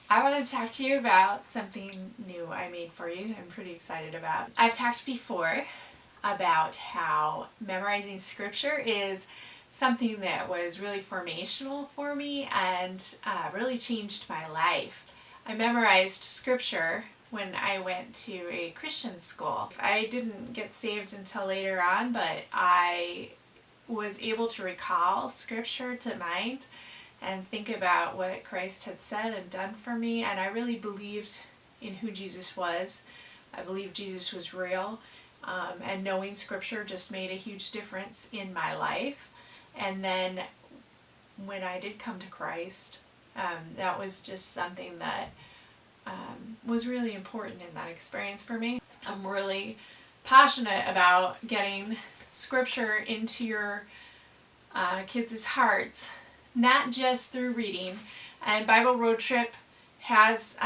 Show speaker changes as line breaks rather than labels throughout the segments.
I want to talk to you about something new I made for you that I'm pretty excited about. I've talked before about how memorizing scripture is something that was really formational for me and really changed my life. I memorized scripture when I went to a Christian school. I didn't get saved until later on, but I was able to recall scripture to mind and think about what Christ had said and done for me, and I really believed in who Jesus was. I believed Jesus was real, and knowing scripture just made a huge difference in my life. And then when I did come to Christ, that was just something that was really important in that experience for me. I'm really passionate about getting scripture into your kids' hearts, not just through reading. And Bible Road Trip has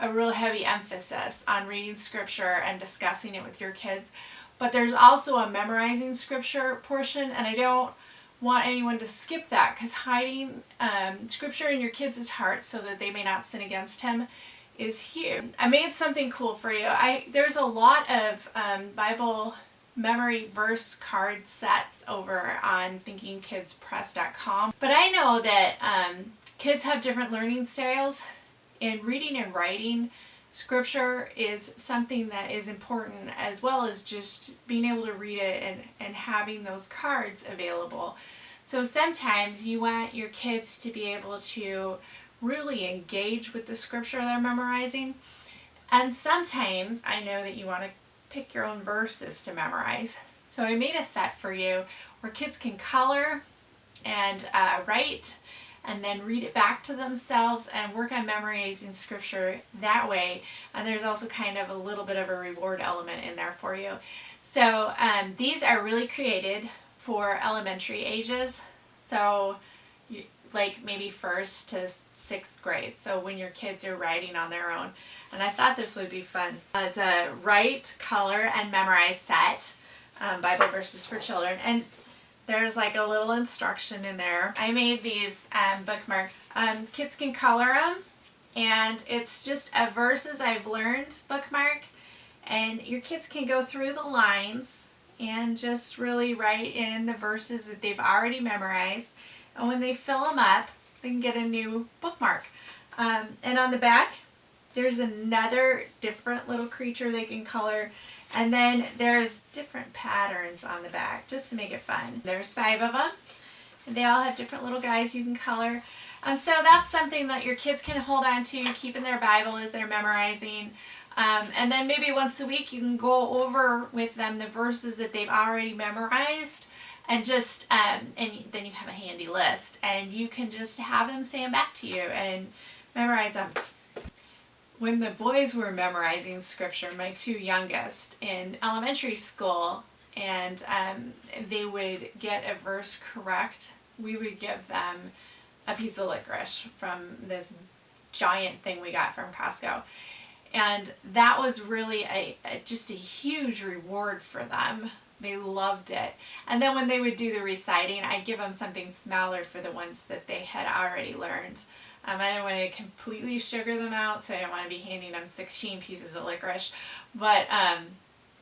a real heavy emphasis on reading scripture and discussing it with your kids. But there's also a memorizing scripture portion, and I don't want anyone to skip that, because hiding scripture in your kids' hearts so that they may not sin against him is huge. I made something cool for you. There's a lot of Bible memory verse card sets over on thinkingkidspress.com, but I know that kids have different learning styles, and reading and writing scripture is something that is important, as well as just being able to read it and having those cards available. So sometimes you want your kids to be able to really engage with the scripture they're memorizing, and sometimes I know that you want to pick your own verses to memorize. So I made a set for you where kids can color and write and then read it back to themselves and work on memorizing scripture that way. And there's also kind of a little bit of a reward element in there for you. So these are really created for elementary ages. So like maybe 1st to 6th grade. So when your kids are writing on their own. And I thought this would be fun. It's a write, color, and memorize set, Bible verses for children. And there's like a little instruction in there. I made these bookmarks. Kids can color them, and it's just a verses I've learned bookmark. And your kids can go through the lines and just really write in the verses that they've already memorized. And when they fill them up, they can get a new bookmark. And on the back, there's another different little creature they can color. And then there's different patterns on the back, just to make it fun. There's 5 of them. And they all have different little guys you can color. And so that's something that your kids can hold on to, keep in their Bible as they're memorizing. And then maybe once a week you can go over with them the verses that they've already memorized. And just, and then you have a handy list. And you can just have them say them back to you and memorize them. When the boys were memorizing scripture, my 2 youngest, in elementary school, and they would get a verse correct, we would give them a piece of licorice from this giant thing we got from Costco. And that was really just a huge reward for them. They loved it. And then when they would do the reciting, I'd give them something smaller for the ones that they had already learned. I didn't want to completely sugar them out, so I didn't want to be handing them 16 pieces of licorice. But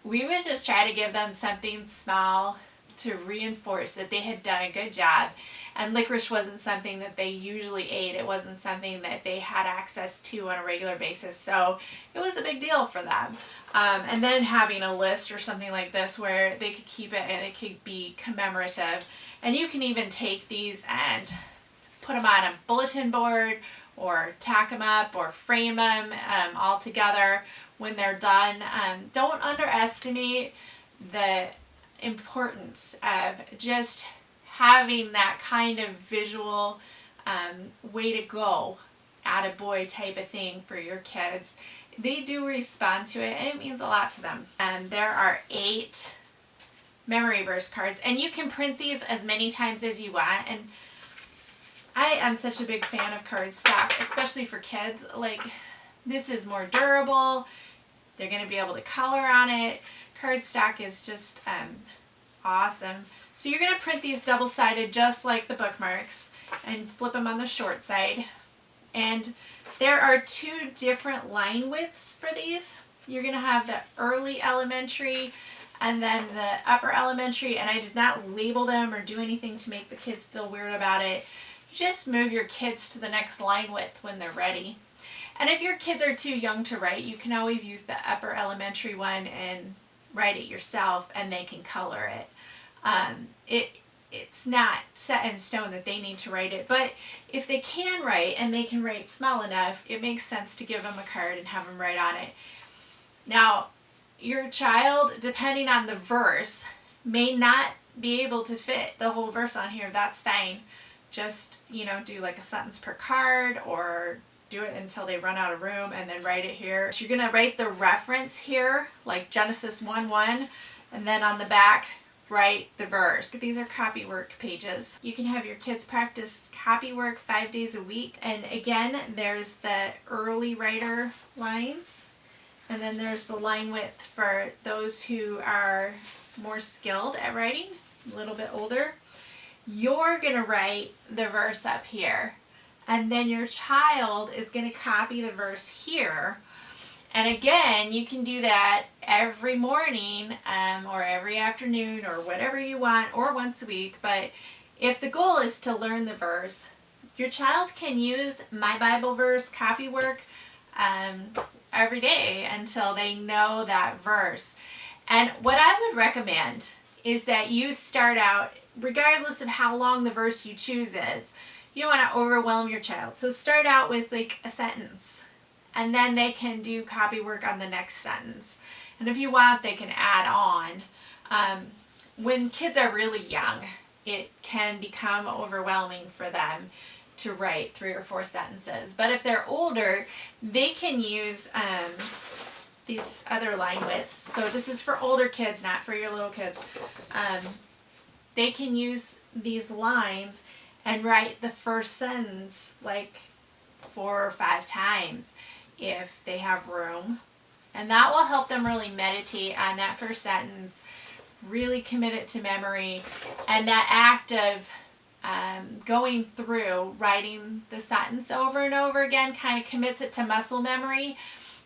we would just try to give them something small to reinforce that they had done a good job. And licorice wasn't something that they usually ate. It wasn't something that they had access to on a regular basis. So it was a big deal for them. And then having a list or something like this where they could keep it and it could be commemorative. And you can even take these and put them on a bulletin board or tack them up or frame them all together when they're done. Don't underestimate the importance of just having that kind of visual way to go attaboy type of thing for your kids. They do respond to it, and it means a lot to them. There are 8 memory verse cards, and you can print these as many times as you want. And I am such a big fan of cardstock, especially for kids. Like, this is more durable. They're going to be able to color on it. Cardstock is just awesome. So you're going to print these double-sided just like the bookmarks and flip them on the short side. And there are two different line widths for these. You're going to have the early elementary and then the upper elementary, and I did not label them or do anything to make the kids feel weird about it. You just move your kids to the next line width when they're ready. And if your kids are too young to write, you can always use the upper elementary one and write it yourself, and they can color it. It's not set in stone that they need to write it, but if they can write and they can write small enough, it makes sense to give them a card and have them write on it. Now, your child, depending on the verse, may not be able to fit the whole verse on here. That's fine. Just, do like a sentence per card, or do it until they run out of room and then write it here. So you're going to write the reference here, like Genesis 1:1, and then on the back, write the verse. These are copywork pages. You can have your kids practice copywork 5 days a week. And again, there's the early writer lines, and then there's the line width for those who are more skilled at writing, a little bit older. You're going to write the verse up here, and then your child is going to copy the verse here. And again, you can do that every morning or every afternoon or whatever you want, or once a week. But if the goal is to learn the verse, your child can use My Bible Verse copywork every day until they know that verse. And what I would recommend is that you start out, regardless of how long the verse you choose is, you don't want to overwhelm your child. So start out with like a sentence, and then they can do copywork on the next sentence. And if you want, they can add on. When kids are really young, it can become overwhelming for them to write 3 or 4 sentences. But if they're older, they can use these other line widths. So this is for older kids, not for your little kids. They can use these lines and write the first sentence like 4 or 5 times if they have room. And that will help them really meditate on that first sentence, really commit it to memory. And that act of going through writing the sentence over and over again kind of commits it to muscle memory.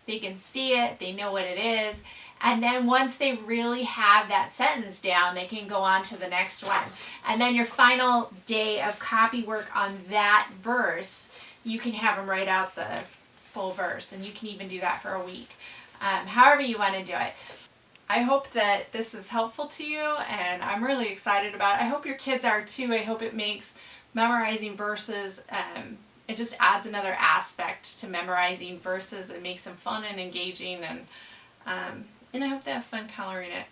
They can see it, they know what it is, and then once they really have that sentence down, they can go on to the next one. And then your final day of copy work on that verse, you can have them write out the full verse, and you can even do that for a week. However you want to do it. I hope that this is helpful to you, and I'm really excited about it. I hope your kids are too. I hope it makes memorizing verses, it just adds another aspect to memorizing verses. It makes them fun and engaging, and I hope they have fun coloring it.